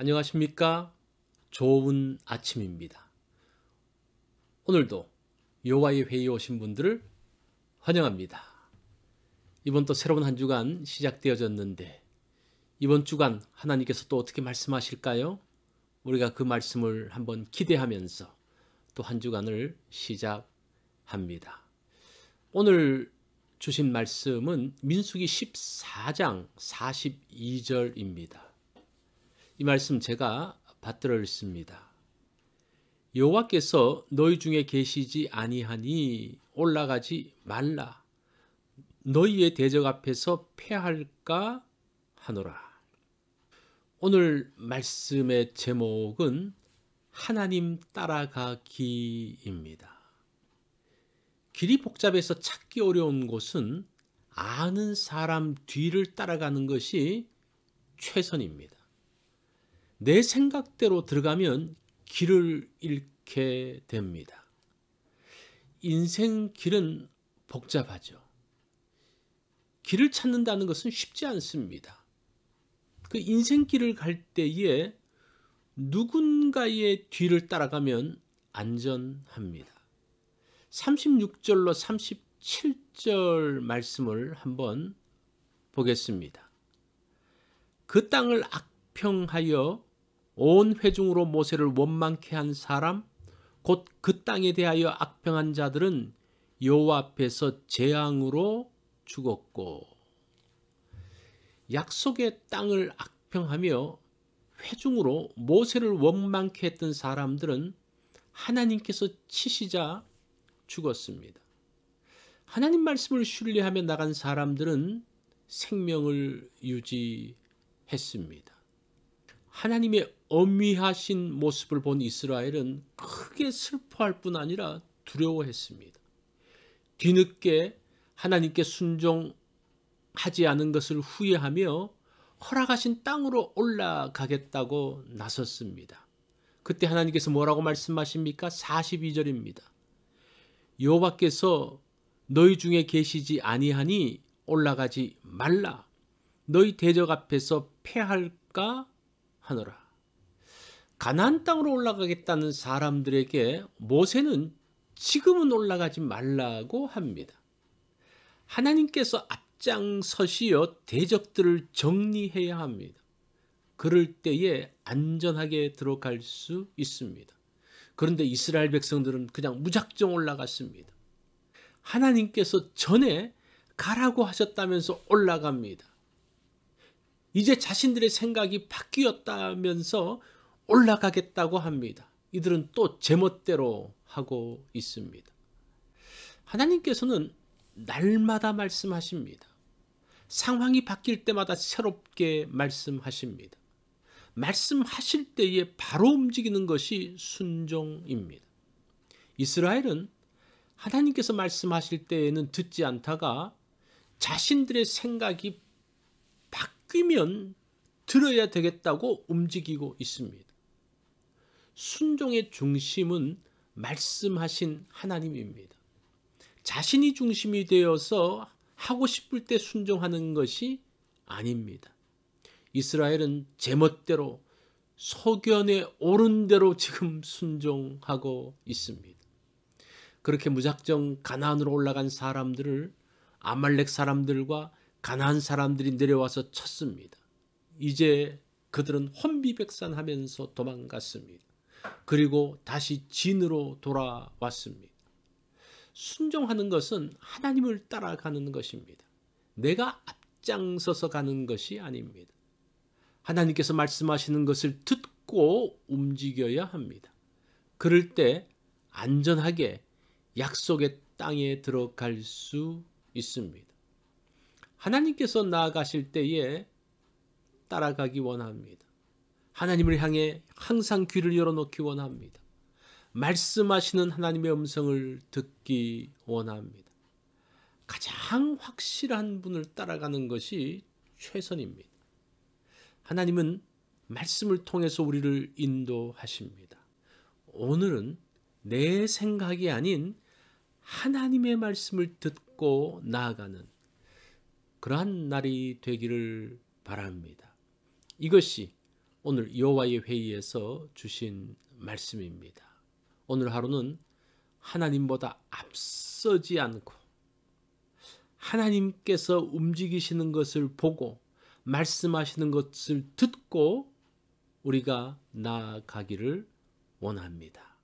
안녕하십니까? 좋은 아침입니다. 오늘도 여호와의 회의에 오신 분들을 환영합니다. 이번 또 새로운 한 주간 시작되어졌는데 이번 주간 하나님께서 또 어떻게 말씀하실까요? 우리가 그 말씀을 한번 기대하면서 또 한 주간을 시작합니다. 오늘 주신 말씀은 민수기 14장 42절입니다. 이 말씀 제가 받들어 읽습니다. 여호와께서 너희 중에 계시지 아니하니 올라가지 말라. 너희의 대적 앞에서 패할까 하노라. 오늘 말씀의 제목은 하나님 따라가기입니다. 길이 복잡해서 찾기 어려운 곳은 아는 사람 뒤를 따라가는 것이 최선입니다. 내 생각대로 들어가면 길을 잃게 됩니다. 인생 길은 복잡하죠. 길을 찾는다는 것은 쉽지 않습니다. 그 인생길을 갈 때에 누군가의 뒤를 따라가면 안전합니다. 36절로 37절 말씀을 한번 보겠습니다. 그 땅을 악평하여 온 회중으로 모세를 원망케 한 사람 곧 그 땅에 대하여 악평한 자들은 여호와 앞에서 재앙으로 죽었고, 약속의 땅을 악평하며 회중으로 모세를 원망케 했던 사람들은 하나님께서 치시자 죽었습니다. 하나님 말씀을 신뢰하며 나간 사람들은 생명을 유지했습니다. 하나님의 엄위하신 모습을 본 이스라엘은 크게 슬퍼할 뿐 아니라 두려워했습니다. 뒤늦게 하나님께 순종하지 않은 것을 후회하며 허락하신 땅으로 올라가겠다고 나섰습니다. 그때 하나님께서 뭐라고 말씀하십니까? 42절입니다. 여호와께서 너희 중에 계시지 아니하니 올라가지 말라. 너희 대적 앞에서 패할까 하노라. 가나안 땅으로 올라가겠다는 사람들에게 모세는 지금은 올라가지 말라고 합니다. 하나님께서 앞장서시어 대적들을 정리해야 합니다. 그럴 때에 안전하게 들어갈 수 있습니다. 그런데 이스라엘 백성들은 그냥 무작정 올라갔습니다. 하나님께서 전에 가라고 하셨다면서 올라갑니다. 이제 자신들의 생각이 바뀌었다면서 올라가겠다고 합니다. 이들은 또 제멋대로 하고 있습니다. 하나님께서는 날마다 말씀하십니다. 상황이 바뀔 때마다 새롭게 말씀하십니다. 말씀하실 때에 바로 움직이는 것이 순종입니다. 이스라엘은 하나님께서 말씀하실 때에는 듣지 않다가 자신들의 생각이 바뀌면 들어야 되겠다고 움직이고 있습니다. 순종의 중심은 말씀하신 하나님입니다. 자신이 중심이 되어서 하고 싶을 때 순종하는 것이 아닙니다. 이스라엘은 제멋대로 소견에 오른 대로 지금 순종하고 있습니다. 그렇게 무작정 가나안으로 올라간 사람들을 아말렉 사람들과 가나안 사람들이 내려와서 쳤습니다. 이제 그들은 혼비백산하면서 도망갔습니다. 그리고 다시 진으로 돌아왔습니다. 순종하는 것은 하나님을 따라가는 것입니다. 내가 앞장서서 가는 것이 아닙니다. 하나님께서 말씀하시는 것을 듣고 움직여야 합니다. 그럴 때 안전하게 약속의 땅에 들어갈 수 있습니다. 하나님께서 나아가실 때에 따라가기 원합니다. 하나님을 향해 항상 귀를 열어놓기 원합니다. 말씀하시는 하나님의 음성을 듣기 원합니다. 가장 확실한 분을 따라가는 것이 최선입니다. 하나님은 말씀을 통해서 우리를 인도하십니다. 오늘은 내 생각이 아닌 하나님의 말씀을 듣고 나아가는 그러한 날이 되기를 바랍니다. 이것이 오늘 여호와의 회의에서 주신 말씀입니다. 오늘 하루는 하나님보다 앞서지 않고 하나님께서 움직이시는 것을 보고 말씀하시는 것을 듣고 우리가 나아가기를 원합니다.